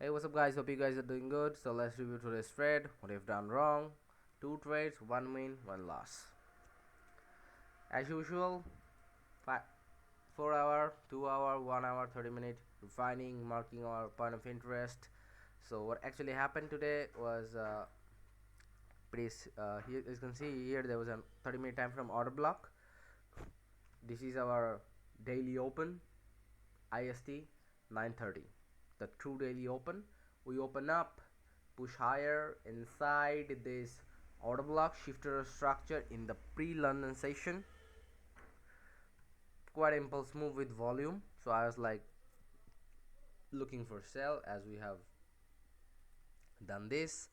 Hey, what's up, guys? Hope you guys are doing good. So let's review today's trade. What we've done wrong. Two trades, one win, one loss. As usual, 4 hour, 2 hour, 1 hour, 30 minute refining, marking our point of interest. So what actually happened today was here as you can see here there was a 30-minute time from order block. This is our daily open IST 9:30. The true daily open. We open up, push higher inside this order block shifter structure in the pre-London session. Quite impulse move with volume. So I was like looking for sell as we have done this,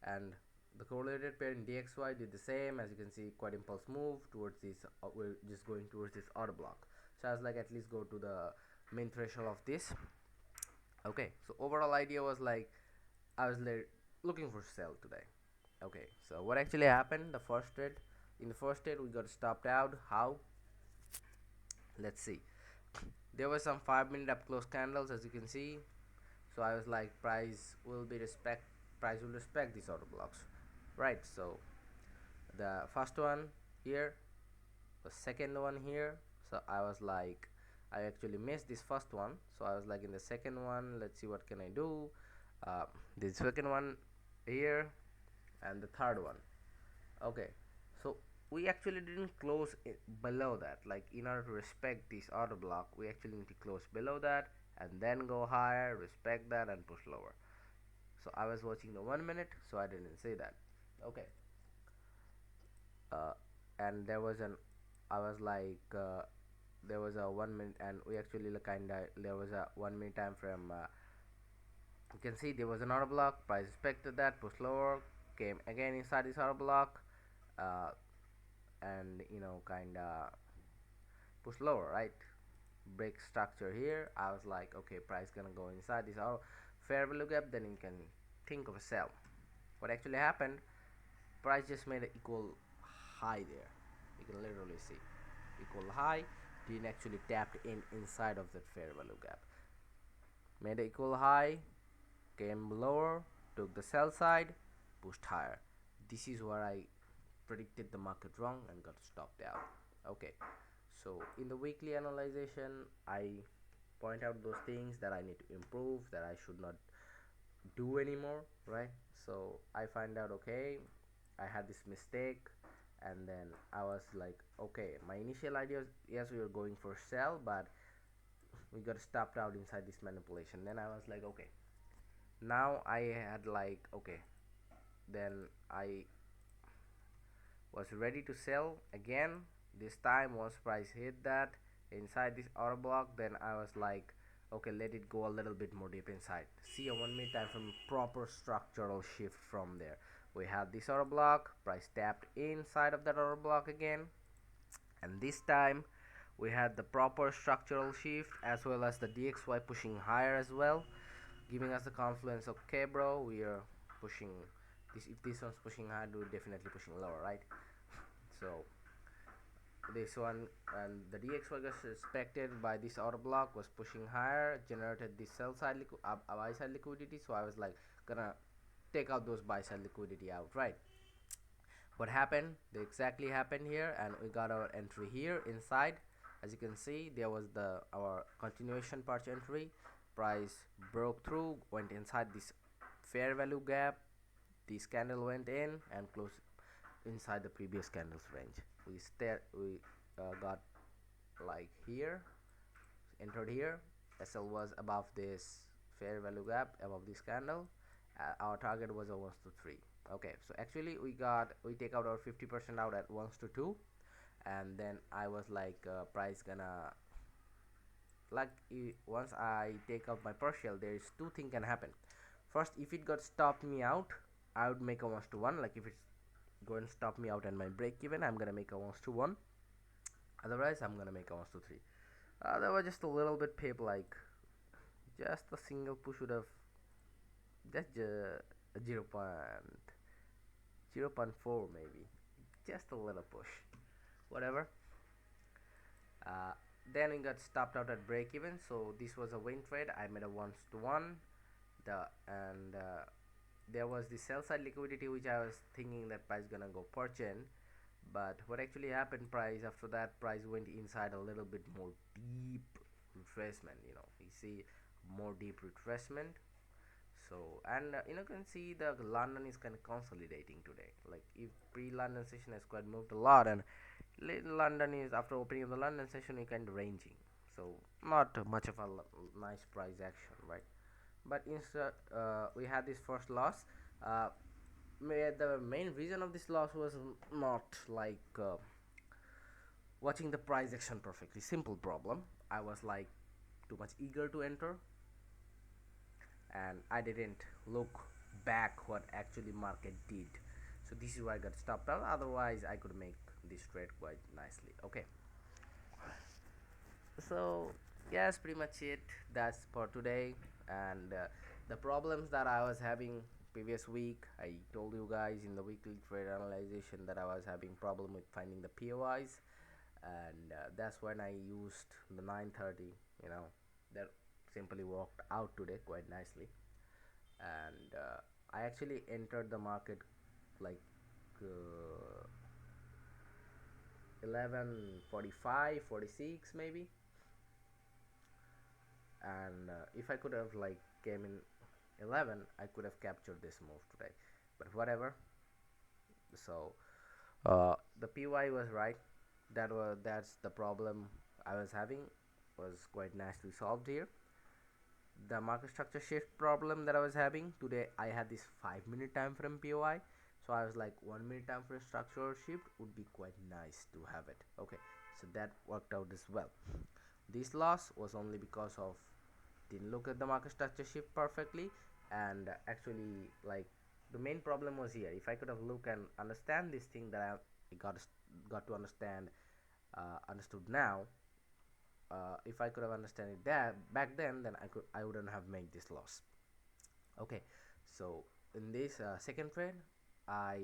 and the correlated pair in DXY did the same. As you can see, quite impulse move towards this. We're just going towards this order block. So I was like, at least go to the main threshold of this. Okay, so overall idea was like I was looking for sell today. Okay, so what actually happened? In the first trade we got stopped out. How? Let's see. There were some 5-minute up close candles, as you can see. So I was like, price will respect these order blocks, right? So the first one here, the second one here. So I was like, I actually missed this first one, so I was like, in the second one, let's see what can I do. The second one here, and the third one. Okay, so we actually didn't close it below that. Like, in order to respect this order block, we actually need to close below that and then go higher, respect that, and push lower. So I was watching the 1 minute, so I didn't say that. Okay. uh, and there was an I was like there was a 1 minute, and we actually kinda there was a 1 minute time frame. You can see there was an order block, price respected that, pushed lower, came again inside this order block, uh, and kinda pushed lower, right? Break structure here. I was like, okay, price gonna go inside this order fair value gap, then you can think of a sell. What actually happened? Price just made an equal high there. You can literally see equal high, didn't actually tapped in inside of that fair value gap. Made an equal high, came lower, took the sell side, pushed higher. This is where I predicted the market wrong and got stopped out. Okay, so in the weekly analyzation, I point out those things that I need to improve, that I should not do anymore, right? So I find out, okay, I had this mistake, and then I was like, okay, my initial idea was, yes, we were going for sell, but we got stopped out inside this manipulation. Then I was like, okay, now I had like, okay, then I was ready to sell again. This time once price hit that inside this order block, then I was like, okay, let it go a little bit more deep inside. See a 1 minute time from proper structural shift from there. We had this order block, price tapped inside of that order block again, and this time we had the proper structural shift as well as the DXY pushing higher as well, giving us the confluence. Okay, bro, we are pushing this. If this one's pushing high, we're definitely pushing lower, right? So this one, and the DXY was respected by this order block, was pushing higher, generated this sell side buy side liquidity. So I was like, gonna take out those buy side liquidity out, right? What happened? They exactly happened here, and we got our entry here inside. As you can see, there was our continuation part entry. Price broke through, went inside this fair value gap. This candle went in and closed inside the previous candle's range. We got like here, entered here. SL was above this fair value gap, above this candle. Our target was a 1 to 3. Okay, so actually we take out our 50% out at 1 to 2, and then I was like, price gonna like once I take out my partial, there is two things can happen. First, if it got stopped me out, I would make a 1 to 1. Like, if it's going to stop me out and my break even, I'm gonna make a 1 to 1. Otherwise, I'm gonna make a 1 to 3. That was just a little bit pip, like just a single push would have just 0.4 maybe, just a little push, whatever. uh, then we got stopped out at break even, so this was a win trade. I made a 1 to 1. There was the sell side liquidity, which I was thinking that price gonna go purchase. But what actually happened, price after that, price went inside a little bit more deep retracement. We see more deep retracement. So, and you can see the London is kind of consolidating today. Like, if pre-London session has quite moved a lot, and London is, after opening of the London session, is kind of ranging. So not much of a nice price action, right? But instead, we had this first loss. uh, the main reason of this loss was not like watching the price action perfectly. Simple problem. I was like too much eager to enter, and I didn't look back what actually market did. So this is why I got stopped out. Otherwise, I could make this trade quite nicely. Okay. So yes, pretty much it. That's for today. And the problems that I was having previous week, I told you guys in the weekly trade analyzation that I was having problem with finding the POIs, and that's when I used the 930. That simply worked out today quite nicely. And I actually entered the market like uh, 11:45, 46 maybe. And if I could have like came in 11, I could have captured this move today, but whatever. So the PY was right. That's the problem I was having, was quite nicely solved here. The market structure shift problem that I was having today, I had this 5-minute time frame POI. So I was like, 1 minute time frame structure shift would be quite nice to have it. Okay, so that worked out as well. This loss was only because of didn't look at the market structure shift perfectly. And actually, like, the main problem was here. If I could have looked and understand this thing that I got to understood now. If I could have understood it that back then I wouldn't have made this loss. Okay, so in this second trade, I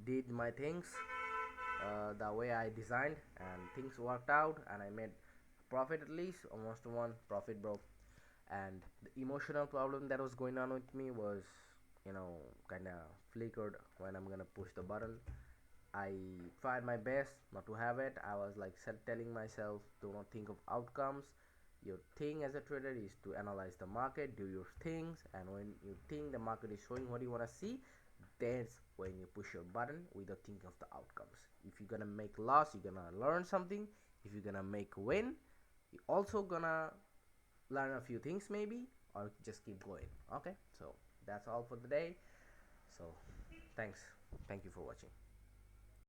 did my things the way I designed, and things worked out, and I made profit, at least almost one profit, bro. And the emotional problem that was going on with me was, kind of flickered when I'm gonna push the button. I tried my best not to have it. I was like telling myself, do not think of outcomes. Your thing as a trader is to analyze the market, do your things, and when you think the market is showing what you want to see, that's when you push your button without thinking of the outcomes. If you're gonna make loss, you're gonna learn something. If you're gonna make win, you're also gonna learn a few things maybe, or just keep going. Okay, so that's all for the day. So thank you for watching.